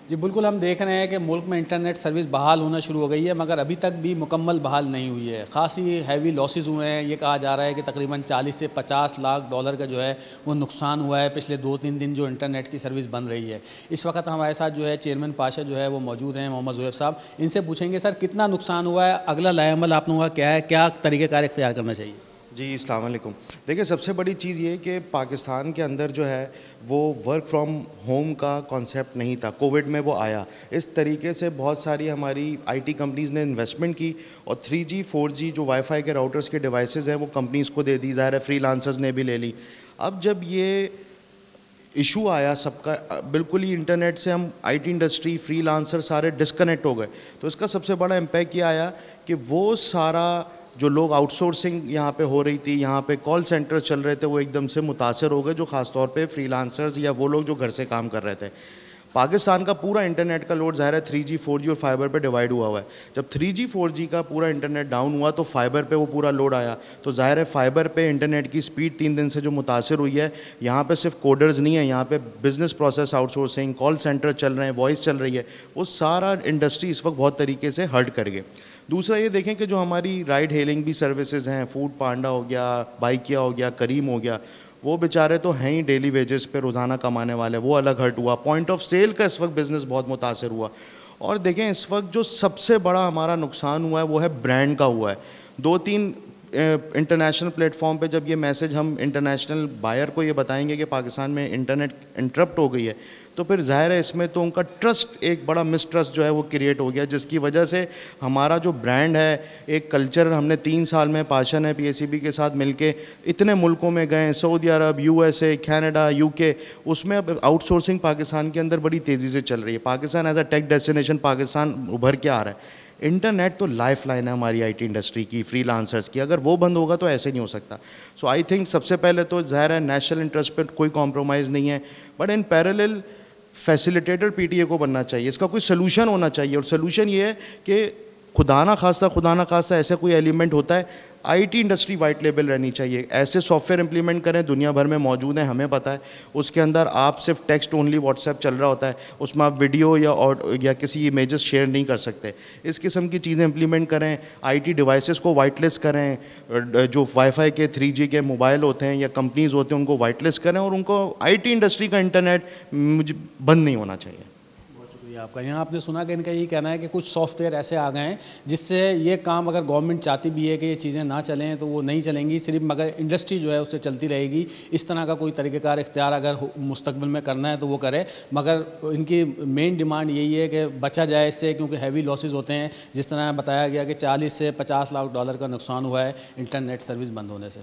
جی بالکل، ہم دیکھ رہے ہیں کہ ملک میں انٹرنیٹ سروس بحال ہونا شروع ہو گئی ہے، مگر ابھی تک بھی مکمل بحال نہیں ہوئی ہے۔ خاصی ہیوی لاسز ہوئے ہیں، یہ کہا جا رہا ہے کہ تقریباً 40 سے 50 لاکھ ڈالر کا جو ہے وہ نقصان ہوا ہے پچھلے 2-3 دن جو انٹرنیٹ کی سروس بند رہی ہے۔ اس وقت ہمارے ساتھ جو ہے چیئرمین پاشا جو ہے وہ موجود ہیں، محمد زہیب صاحب، ان سے پوچھیں گے سر کتنا نقصان ہوا ہے، اگلا لائحہ عمل آپ لوگوں کا کیا ہے، کیا طریقہ کار اختیار کرنا چاہیے؟ جی السلام علیکم۔ دیکھیں سب سے بڑی چیز یہ کہ پاکستان کے اندر جو ہے وہ ورک فرام ہوم کا کانسیپٹ نہیں تھا، کووڈ میں وہ آیا۔ اس طریقے سے بہت ساری ہماری آئی ٹی کمپنیز نے انویسٹمنٹ کی اور 3G 4G جو وائی فائی کے راؤٹرز کے ڈیوائسز ہیں وہ کمپنیز کو دے دی، ظاہر ہے فری لانسرز نے بھی لے لی۔ اب جب یہ ایشو آیا سب کا، بالکل ہی انٹرنیٹ سے ہم I T industry free lancer سارے ڈسکنیکٹ ہو گئے، تو اس کا سب سے بڑا امپیکٹ یہ آیا کہ وہ سارا جو لوگ آؤٹ سورسنگ یہاں پہ ہو رہی تھی، یہاں پہ کال سینٹر چل رہے تھے، وہ ایک دم سے متاثر ہو گئے، جو خاص طور پہ فری لانسرز یا وہ لوگ جو گھر سے کام کر رہے تھے۔ پاکستان کا پورا انٹرنیٹ کا لوڈ ظاہر ہے 3G 4G اور فائبر پہ ڈیوائڈ ہوا ہے۔ جب 3G 4G کا پورا انٹرنیٹ ڈاؤن ہوا تو فائبر پہ وہ پورا لوڈ آیا، تو ظاہر ہے فائبر پہ انٹرنیٹ کی سپیڈ 3 دن سے جو متاثر ہوئی ہے، یہاں پہ صرف کوڈرز نہیں ہیں، یہاں پہ business process out sourcing, call centre چل رہے ہیں، وائس چل رہی ہے، وہ سارا انڈسٹری اس وقت بہت طریقے سے ہرٹ کر گئے۔ دوسرا یہ دیکھیں کہ جو ہماری رائڈ ہیلنگ بھی سروسز ہیں، فوڈ پانڈا ہو گیا، بائکیا ہو گیا، کریم ہو گیا، وہ بیچارے تو ہیں ہی ڈیلی ویجز پہ روزانہ کمانے والے، وہ الگ ہرٹ ہوا۔ پوائنٹ آف سیل کا اس وقت بزنس بہت متاثر ہوا۔ اور دیکھیں اس وقت جو سب سے بڑا ہمارا نقصان ہوا ہے وہ ہے برانڈ کا ہوا ہے۔ 2-3 انٹرنیشنل پلیٹ فارم پہ جب یہ میسج ہم انٹرنیشنل بائر کو یہ بتائیں گے کہ پاکستان میں انٹرنیٹ انٹرپٹ ہو گئی ہے، تو پھر ظاہر ہے اس میں تو ان کا ٹرسٹ، ایک بڑا مس ٹرسٹ جو ہے وہ کریٹ ہو گیا، جس کی وجہ سے ہمارا جو برانڈ ہے، ایک کلچر ہم نے 3 سال میں پاشا نے PSEB کے ساتھ مل کے اتنے ملکوں میں گئے، سعودی عرب، USA، کینیڈا، UK، اس میں اب آؤٹ سورسنگ پاکستان کے اندر بڑی تیزی سے چل رہی ہے۔ Pakistan as a take destination Pakistan ابھر کے آ رہا ہے۔ انٹرنیٹ تو لائف لائن ہے ہماری آئی ٹی انڈسٹری کی، فری لانسرز کی، اگر وہ بند ہوگا تو ایسے نہیں ہو سکتا۔ سو آئی تھنک سب سے پہلے تو ظاہر ہے نیشنل انٹرسٹ پہ کوئی کمپرومائز نہیں ہے، but in parallel facilitator PTA کو بننا چاہیے، اس کا کوئی سلوشن ہونا چاہیے، اور سلوشن یہ ہے کہ خدا نہ خواستہ ایسا کوئی ایلیمنٹ ہوتا ہے، I T industry white label رہنی چاہیے، ایسے سافٹ ویئر امپلیمنٹ کریں، دنیا بھر میں موجود ہیں، ہمیں پتہ ہے، اس کے اندر آپ صرف ٹیکسٹ اونلی واٹس ایپ چل رہا ہوتا ہے، اس میں آپ ویڈیو یا کسی امیجز شیئر نہیں کر سکتے۔ اس قسم کی چیزیں امپلیمنٹ کریں، آئی ٹی ڈیوائسز کو وائٹ لسٹ کریں، جو وائی فائی کے 3G کے موبائل ہوتے ہیں یا کمپنیز ہوتے ہیں ان کو وائٹ لسٹ کریں، اور ان کو آئی ٹی انڈسٹری کا انٹرنیٹ بند نہیں ہونا چاہیے۔ آپ کا یہاں آپ نے سنا کہ ان کا یہی کہنا ہے کہ کچھ سافٹ ویئر ایسے آ گئے ہیں جس سے یہ کام اگر گورنمنٹ چاہتی بھی ہے کہ یہ چیزیں نہ چلیں تو وہ نہیں چلیں گی، صرف مگر انڈسٹری جو ہے اس سے چلتی رہے گی۔ اس طرح کا کوئی طریقہ کار اختیار اگر مستقبل میں کرنا ہے تو وہ کرے، مگر ان کی مین ڈیمانڈ یہی ہے کہ بچا جائے اس سے، کیونکہ ہیوی لاسز ہوتے ہیں، جس طرح بتایا گیا کہ 40 سے 50 لاکھ ڈالر کا نقصان ہوا ہے انٹرنیٹ سروس بند ہونے سے۔